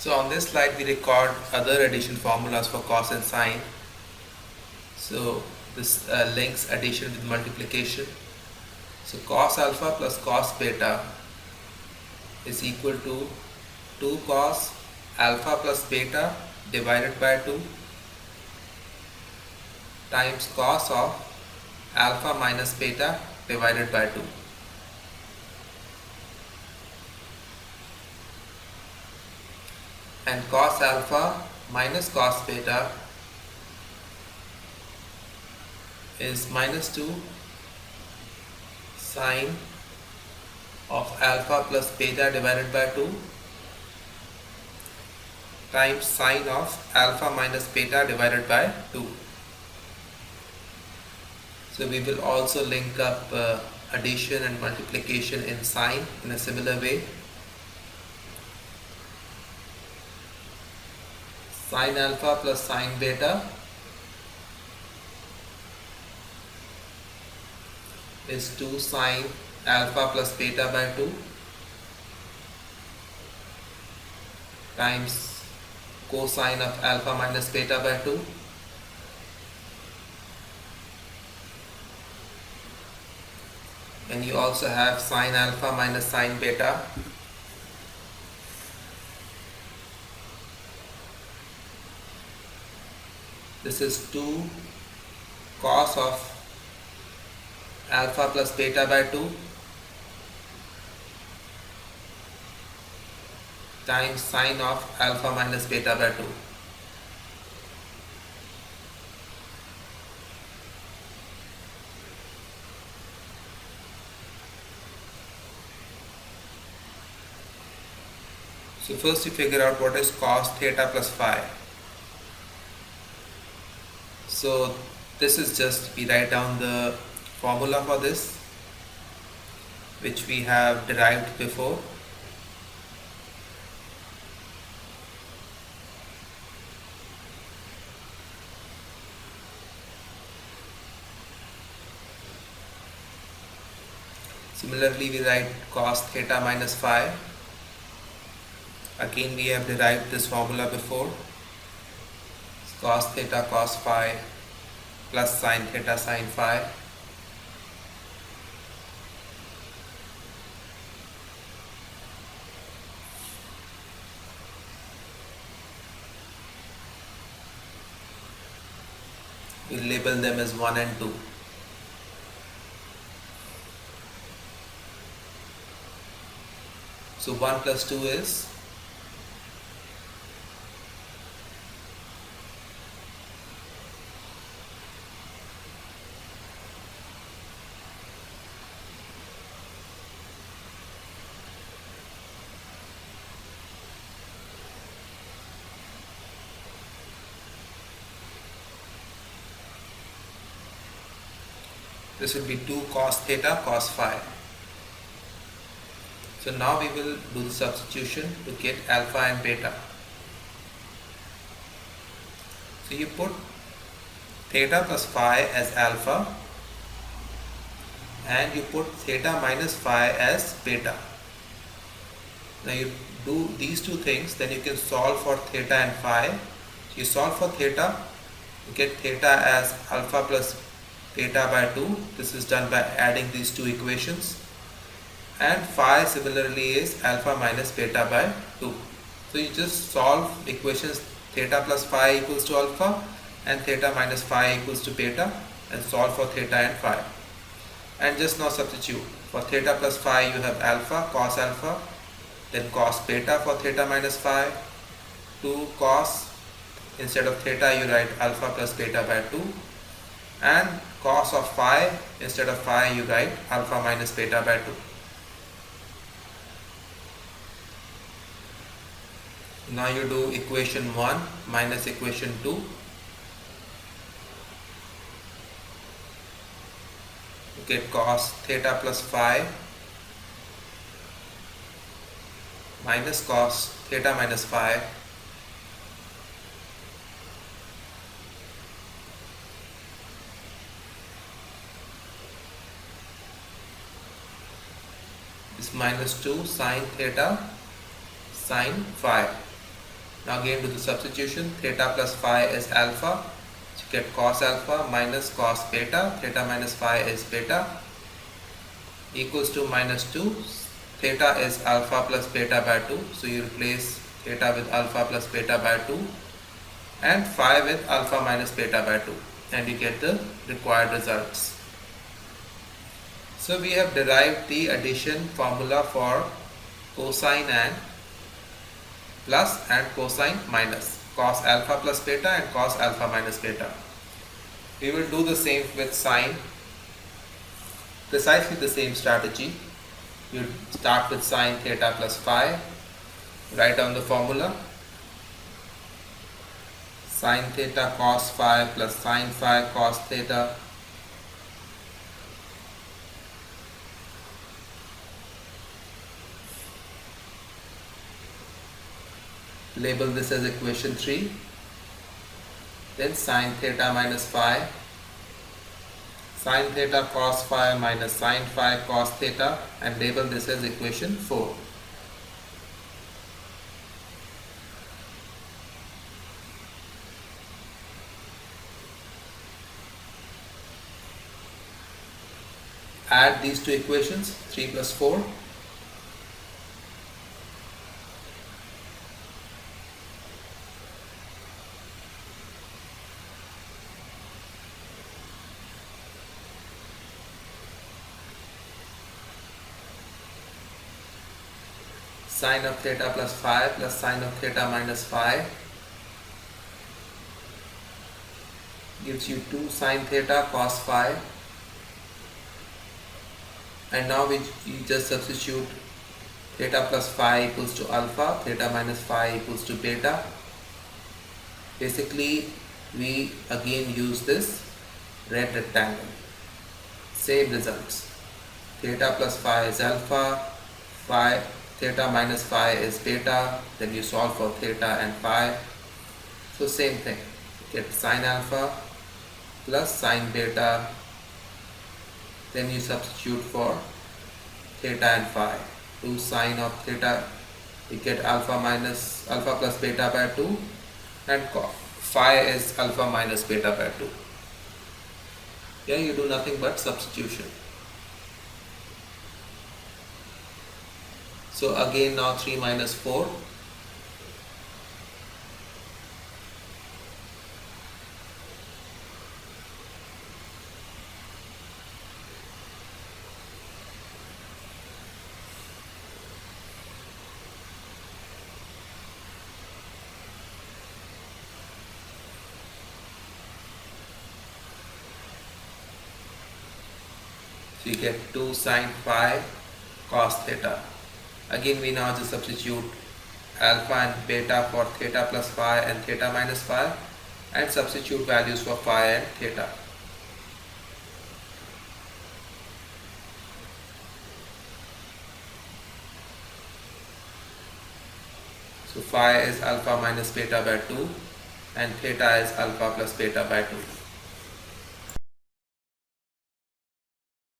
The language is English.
So on this slide we record other addition formulas for cos and sine. So this links addition with multiplication. So cos alpha plus cos beta is equal to 2 cos alpha plus beta divided by 2 times cos of alpha minus beta divided by 2. And cos alpha minus cos beta is minus 2 sine of alpha plus beta divided by 2 times sine of alpha minus beta divided by 2. So we will also link up addition and multiplication in sine in a similar way. Sine alpha plus sine beta is 2 sine alpha plus beta by 2 times cosine of alpha minus beta by 2 and you also have sine alpha minus sine beta this is 2 cos of alpha plus beta by 2 times sine of alpha minus beta by 2. So first you figure out what is cos theta plus phi. So this is just, we write down the formula for this which we have derived before. Similarly we write cos theta minus phi. Again we have derived this formula before. It's cos theta cos phi plus sin theta sin phi. We label them as 1 and 2. So 1 plus 2 is this will be 2 cos theta cos phi. So now we will do the substitution to get alpha and beta. So you put theta plus phi as alpha and you put theta minus phi as beta. Now you do these two things, then you can solve for theta and phi. So you solve for theta, you get theta as alpha plus beta by 2. This is done by adding these two equations. And phi similarly is alpha minus beta by 2. So you just solve equations theta plus phi equals to alpha and theta minus phi equals to beta and solve for theta and phi. And just now substitute. For theta plus phi you have alpha, cos alpha, then cos beta for theta minus phi, 2 cos, instead of theta you write alpha plus beta by 2, and cos of phi, instead of phi you write alpha minus beta by 2. Now you do equation 1 minus equation 2. You get cos theta plus phi minus cos theta minus phi is minus 2 sin theta sin phi. Now again do the substitution. Theta plus phi is alpha. So you get cos alpha minus cos beta. Theta minus phi is beta equals to minus 2. Theta is alpha plus beta by 2. So you replace theta with alpha plus beta by 2 and phi with alpha minus beta by 2 and you get the required results. So we have derived the addition formula for cosine and plus and cosine minus, cos alpha plus beta and cos alpha minus beta. We will do the same with sine, precisely the same strategy. You start with sine theta plus phi, write down the formula, sine theta cos phi plus sine phi cos theta label this as equation 3, then sine theta minus phi, sine theta cos phi minus sine phi cos theta and label this as equation 4. Add these two equations, 3 plus 4. Sine of theta plus phi plus sine of theta minus phi gives you 2 sine theta cos phi, and now we just substitute theta plus phi equals to alpha, theta minus phi equals to beta. Basically we again use this red rectangle, same results. Theta plus phi is alpha, phi theta minus phi is beta, then you solve for theta and phi. So same thing, get sine alpha plus sine beta, then you substitute for theta and phi. 2 sine of theta, you get alpha plus beta by 2 and phi is alpha minus beta by 2. Here you do nothing but substitution. So again now 3 minus 4. So you get 2 sine phi cos theta. Again we now just substitute alpha and beta for theta plus phi and theta minus phi and substitute values for phi and theta. So phi is alpha minus beta by 2 and theta is alpha plus beta by 2.